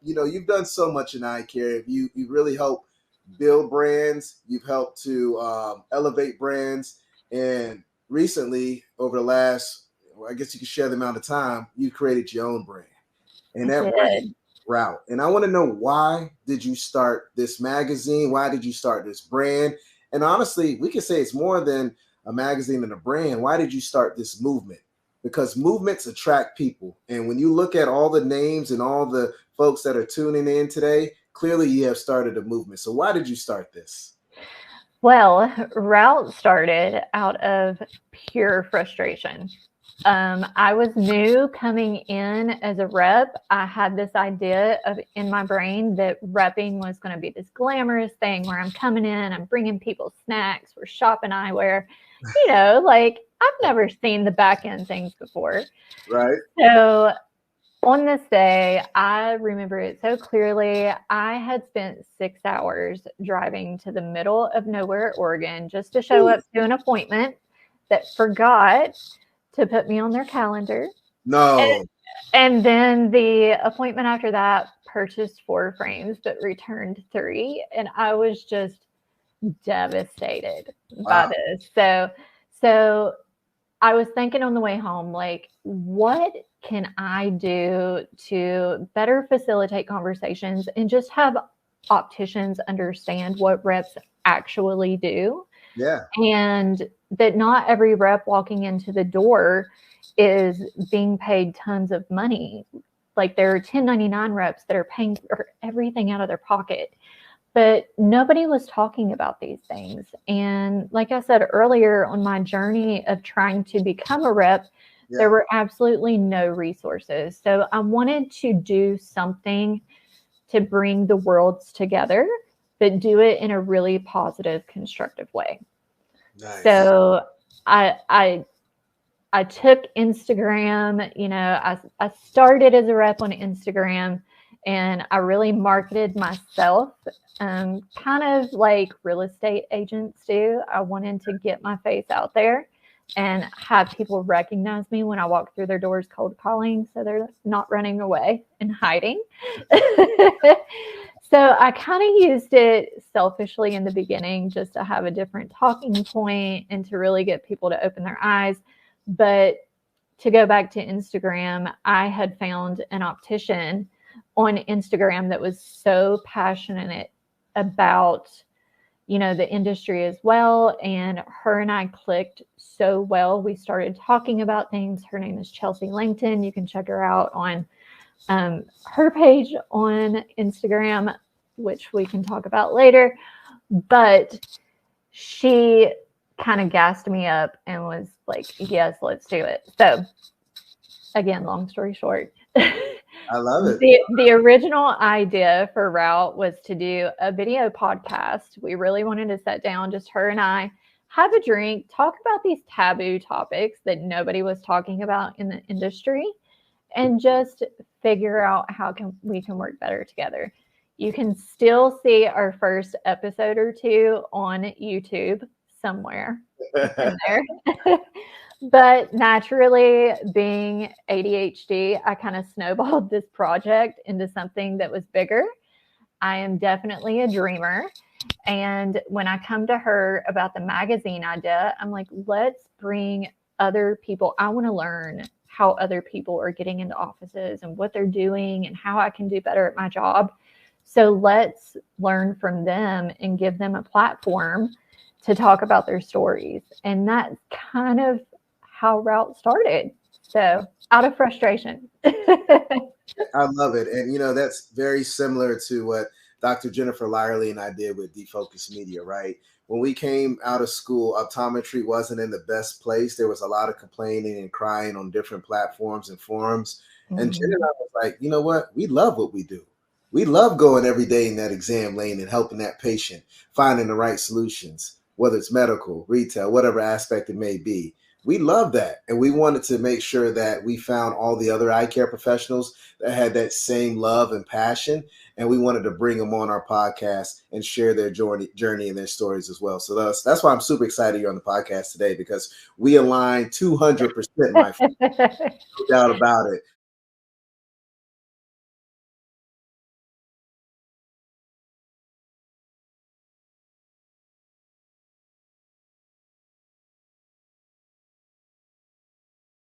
you've done so much in eye care. You really helped build brands. You've helped to elevate brands. And recently, over the last, well, I guess you could share the amount of time, you created your own brand. And that brand, ROWT. And I want to know, why did you start this magazine? Why did you start this brand? And honestly, we could say it's more than a magazine and a brand. Why did you start this movement? Because movements attract people. And when you look at all the names and all the folks that are tuning in today, clearly you have started a movement. So why did you start this? Well, ROWT started out of pure frustration. I was new coming in as a rep. I had this idea in my brain that repping was going to be this glamorous thing where I'm coming in, I'm bringing people snacks, we're shopping eyewear, like I've never seen the back end things before. Right. So on this day, I remember it so clearly. I had spent 6 hours driving to the middle of nowhere, Oregon, just to show up to an appointment that forgot to put me on their calendar. No. And then the appointment after that purchased 4 frames, but returned 3. And I was just devastated by this. So I was thinking on the way home, like, what can I do to better facilitate conversations and just have opticians understand what reps actually do? Yeah. And that not every rep walking into the door is being paid tons of money. Like, there are 1099 reps that are paying for everything out of their pocket. But nobody was talking about these things. And like I said earlier, on my journey of trying to become a rep, there were absolutely no resources. So I wanted to do something to bring the worlds together, but do it in a really positive, constructive way. Nice. So I took Instagram, I started as a rep on Instagram, and I really marketed myself, kind of like real estate agents do. I wanted to get my face out there and have people recognize me when I walk through their doors cold calling, so they're not running away and hiding. So I kind of used it selfishly in the beginning, just to have a different talking point and to really get people to open their eyes. But to go back to Instagram, I had found an optician on Instagram that was so passionate about, the industry as well. And her and I clicked so well. We started talking about things. Her name is Chelsea Langton. You can check her out on her page on Instagram, which we can talk about later. But she kind of gassed me up and was like, yes, let's do it. So again, long story short, I love it. The original idea for ROWT was to do a video podcast. We really wanted to sit down, just her and I, have a drink, talk about these taboo topics that nobody was talking about in the industry, and just figure out how we can work better together. You can still see our first episode or 2 on YouTube somewhere in there. But naturally, being ADHD, I kind of snowballed this project into something that was bigger. I am definitely a dreamer. And when I come to her about the magazine idea, I'm like, let's bring other people. I want to learn how other people are getting into offices and what they're doing and how I can do better at my job. So let's learn from them and give them a platform to talk about their stories. And that's kind of how ROWT started. So out of frustration. I love it. And, that's very similar to what Dr. Jennifer Lyerly and I did with Defocus Media, right? When we came out of school, optometry wasn't in the best place. There was a lot of complaining and crying on different platforms and forums. Mm-hmm. And Jen and I was like, you know what? We love what we do. We love going every day in that exam lane and helping that patient, finding the right solutions, whether it's medical, retail, whatever aspect it may be. We love that. And we wanted to make sure that we found all the other eye care professionals that had that same love and passion. And we wanted to bring them on our podcast and share their journey and their stories as well. So that's why I'm super excited you're on the podcast today, because we align 200%, my friend. No doubt about it.